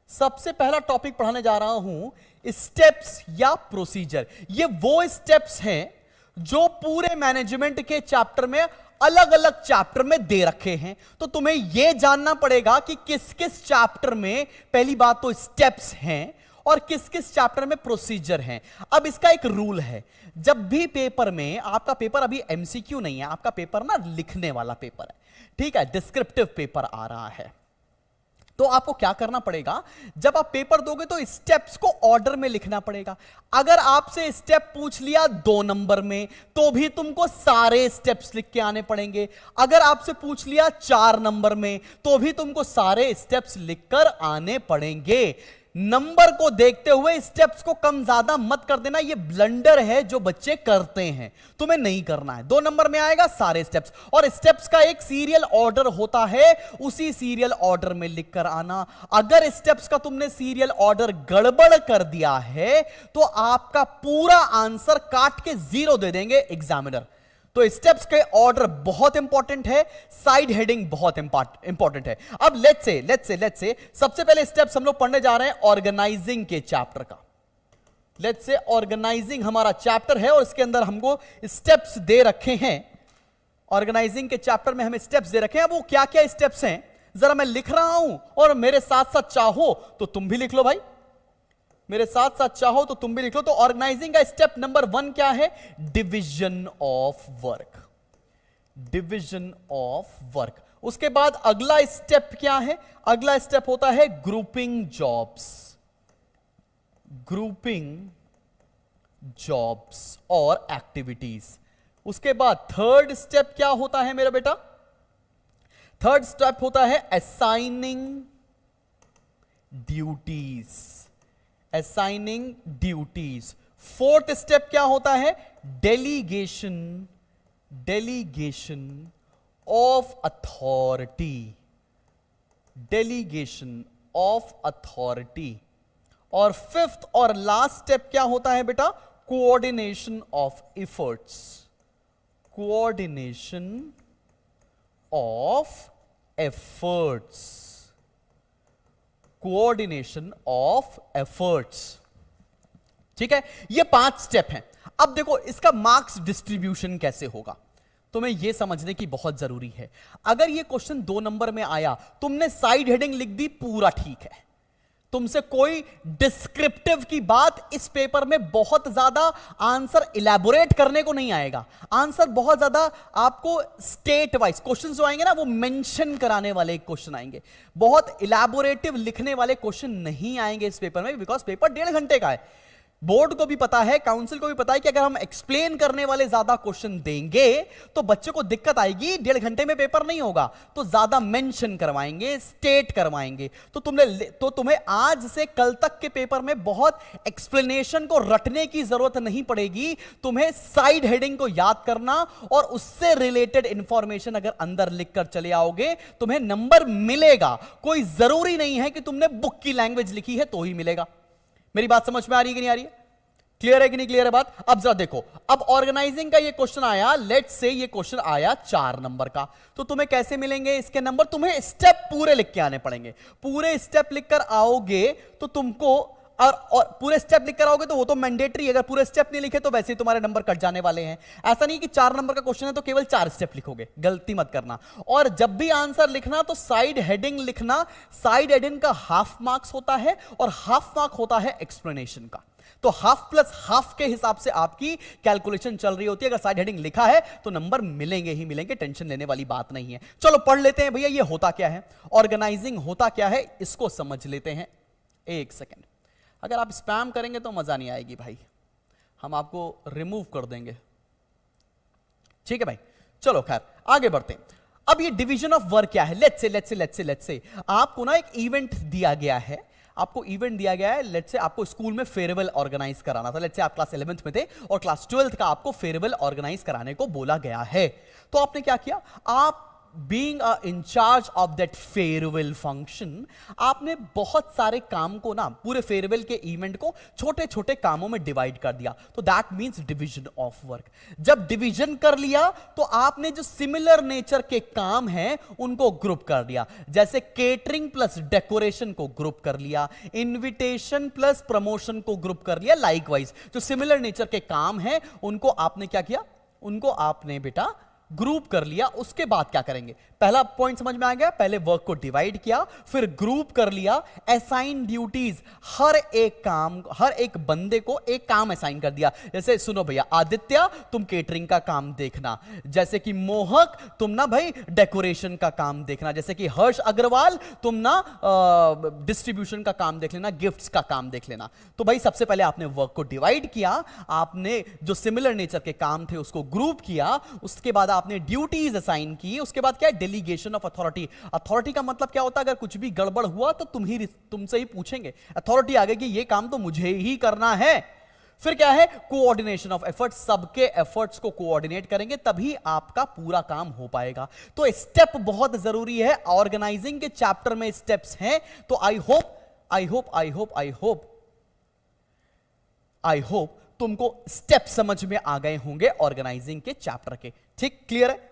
सबसे पहला टॉपिक पढ़ाने जा रहा हूं स्टेप्स या प्रोसीजर। ये वो स्टेप्स हैं जो पूरे मैनेजमेंट के चैप्टर में अलग अलग चैप्टर में दे रखे हैं। तो तुम्हें यह जानना पड़ेगा कि किस किस चैप्टर में पहली बात तो स्टेप्स हैं और किस किस चैप्टर में प्रोसीजर हैं। अब इसका एक रूल है, जब भी पेपर में, आपका पेपर अभी एमसीक्यू नहीं है, आपका पेपर ना लिखने वाला पेपर है, ठीक है, डिस्क्रिप्टिव पेपर आ रहा है। तो आपको क्या करना पड़ेगा, जब आप पेपर दोगे तो स्टेप्स को ऑर्डर में लिखना पड़ेगा। अगर आपसे स्टेप पूछ लिया 2 नंबर में तो भी तुमको सारे स्टेप्स लिख के आने पड़ेंगे। अगर आपसे पूछ लिया 4 नंबर में तो भी तुमको सारे स्टेप्स लिखकर आने पड़ेंगे। नंबर को देखते हुए स्टेप्स को कम ज्यादा मत कर देना, यह ब्लंडर है जो बच्चे करते हैं, तुम्हें नहीं करना है। 2 नंबर में आएगा सारे स्टेप्स, और स्टेप्स का एक सीरियल ऑर्डर होता है, उसी सीरियल ऑर्डर में लिखकर आना। अगर स्टेप्स का तुमने सीरियल ऑर्डर गड़बड़ कर दिया है तो आपका पूरा आंसर काट के 0 दे देंगे एग्जामिनर। तो स्टेप्स के ऑर्डर बहुत इंपॉर्टेंट है, साइड हेडिंग बहुत इंपॉर्टेंट है। अब लेट्स से सबसे पहले स्टेप्स हम लोग पढ़ने जा रहे हैं ऑर्गेनाइजिंग के चैप्टर का। लेट्स से ऑर्गेनाइजिंग हमारा चैप्टर है और इसके अंदर हमको स्टेप्स दे रखे हैं। ऑर्गेनाइजिंग के चैप्टर में हमें स्टेप्स दे रखे हैं। अब वो क्या क्या स्टेप्स हैं जरा मैं लिख रहा हूं और मेरे साथ साथ चाहो तो तुम भी लिख लो भाई, मेरे साथ साथ चाहो तो तुम भी लिख लो। तो ऑर्गेनाइजिंग का स्टेप नंबर 1 क्या है, division of work. Division of work. उसके बाद अगला स्टेप क्या है, अगला स्टेप होता है ग्रुपिंग जॉब्स। ग्रुपिंग जॉब्स और एक्टिविटीज। उसके बाद थर्ड स्टेप क्या होता है मेरा बेटा, थर्ड स्टेप होता है assigning duties. Assigning duties. Fourth step क्या होता है, delegation. Delegation of authority. Delegation of authority. और फिफ्थ और लास्ट स्टेप क्या होता है बेटा, coordination of efforts. Coordination of efforts. Coordination of efforts. ठीक है, ये 5 स्टेप हैं। अब देखो इसका मार्क्स डिस्ट्रीब्यूशन कैसे होगा, तुम्हें यह समझने की बहुत जरूरी है। अगर ये क्वेश्चन 2 नंबर में आया, तुमने साइड हेडिंग लिख दी, पूरा ठीक है, तुमसे कोई डिस्क्रिप्टिव की बात इस पेपर में बहुत ज्यादा आंसर इलैबोरेट करने को नहीं आएगा। आंसर बहुत ज्यादा आपको स्टेट वाइज क्वेश्चन जो आएंगे ना, वो मेंशन कराने वाले क्वेश्चन आएंगे, बहुत इलैबोरेटिव लिखने वाले क्वेश्चन नहीं आएंगे इस पेपर में, बिकॉज पेपर 1.5 घंटे का है। बोर्ड को भी पता है, काउंसिल को भी पता है कि अगर हम एक्सप्लेन करने वाले ज्यादा क्वेश्चन देंगे तो बच्चे को दिक्कत आएगी, 1.5 घंटे में पेपर नहीं होगा, तो ज्यादा मेंशन करवाएंगे, स्टेट करवाएंगे। तो तुम्हें आज से कल तक के पेपर में बहुत एक्सप्लेनेशन को रटने की जरूरत नहीं पड़ेगी। तुम्हें साइड हेडिंग को याद करना और उससे रिलेटेड इंफॉर्मेशन अगर अंदर लिखकर चले आओगे, तुम्हें नंबर मिलेगा। कोई जरूरी नहीं है कि तुमने बुक की लैंग्वेज लिखी है तो ही मिलेगा। मेरी बात समझ में आ रही है कि नहीं आ रही है, क्लियर है कि नहीं क्लियर है बात। अब जरा देखो, अब ऑर्गेनाइजिंग का ये क्वेश्चन आया, लेट्स से ये क्वेश्चन आया 4 नंबर का, तो तुम्हें कैसे मिलेंगे इसके नंबर, तुम्हें स्टेप पूरे लिख के आने पड़ेंगे। पूरे स्टेप लिखकर आओगे तो तुमको, और पूरे स्टेप लिखकर आओगे तो वो तो मैंडेटरी, अगर पूरे स्टेप नहीं लिखे तो वैसे ही तुम्हारे नंबर कट जाने वाले हैं। ऐसा नहीं कि 4 नंबर का क्वेश्चन है तो केवल 4 स्टेप लिखोगे, गलती मत करना। और जब भी आंसर लिखना तो साइड हेडिंग लिखना। साइड हेडिंग का हाफ मार्क्स होता है और हाफ मार्क होता है एक्सप्लेनेशन का। तो हाफ प्लस हाफ के हिसाब से आपकी कैलकुलेशन चल रही होती है। अगर साइड हेडिंग लिखा है तो नंबर मिलेंगे ही मिलेंगे, टेंशन लेने वाली बात नहीं है। चलो पढ़ लेते हैं भैया, ये होता क्या है, ऑर्गेनाइजिंग होता क्या है, इसको समझ लेते हैं। 1 सेकेंड, अगर आप स्पैम करेंगे तो मजा नहीं आएगी भाई, हम आपको रिमूव कर देंगे, ठीक है भाई। चलो खैर आगे बढ़ते हैं। अब ये डिवीजन ऑफ वर्क क्या है, लेट्स से आपको ना एक इवेंट दिया गया है, आपको इवेंट दिया गया है। लेट्स से आपको स्कूल में फेयरवेल ऑर्गेनाइज कराना था। लेट्स से आप क्लास 11th में थे और क्लास 12th का आपको फेयरवेल ऑर्गेनाइज कराने को बोला गया है। तो आपने क्या किया, आप being in charge of that farewell function, आपने बहुत सारे काम को ना, पूरे फेयरवेल के इवेंट को छोटे छोटे कामों में डिवाइड कर दिया, तो that means division of work. जब डिवीजन कर लिया तो आपने जो सिमिलर नेचर के काम हैं उनको ग्रुप कर दिया, जैसे केटरिंग प्लस डेकोरेशन को ग्रुप कर लिया, इनविटेशन प्लस प्रमोशन को ग्रुप कर लिया। लाइकवाइज जो सिमिलर नेचर के काम हैं उनको आपने क्या किया, उनको आपने बेटा ग्रुप कर लिया। उसके बाद क्या करेंगे, पहला पॉइंट समझ में आ गया, पहले वर्क को डिवाइड किया, फिर ग्रुप कर लिया, असाइन ड्यूटीज, हर एक काम, हर एक बंदे को एक काम असाइन कर दिया। जैसे सुनो भैया, आदित्य तुम केटरिंग का काम देखना, जैसे कि मोहक तुम ना भाई डेकोरेशन का काम देखना, जैसे कि हर्ष अग्रवाल तुम ना डिस्ट्रीब्यूशन का काम देख लेना, गिफ्ट्स का काम देख लेना। तो भाई सबसे पहले आपने वर्क को डिवाइड किया, आपने जो सिमिलर नेचर के काम थे उसको ग्रुप किया, उसके बाद आपने ड्यूटीज असाइन की, उसके बाद क्या है, डेलीगेशन ऑफ अथॉरिटी। अथॉरिटी का मतलब क्या होता है, अगर कुछ भी गड़बड़ हुआ तो तुमसे ही पूछेंगे, अथॉरिटी आ गई कि ये काम तो मुझे ही करना है। फिर क्या है, कोऑर्डिनेशन ऑफ एफर्ट्स, सबके एफर्ट्स को कोऑर्डिनेट करेंगे तभी आपका पूरा काम हो पाएगा। तो स्टेप बहुत जरूरी है, ऑर्गेनाइजिंग के चैप्टर में स्टेप्स हैं। तो आई होप तुमको स्टेप समझ में आ गए होंगे ऑर्गेनाइजिंग के चैप्टर के। ठीक, क्लियर है?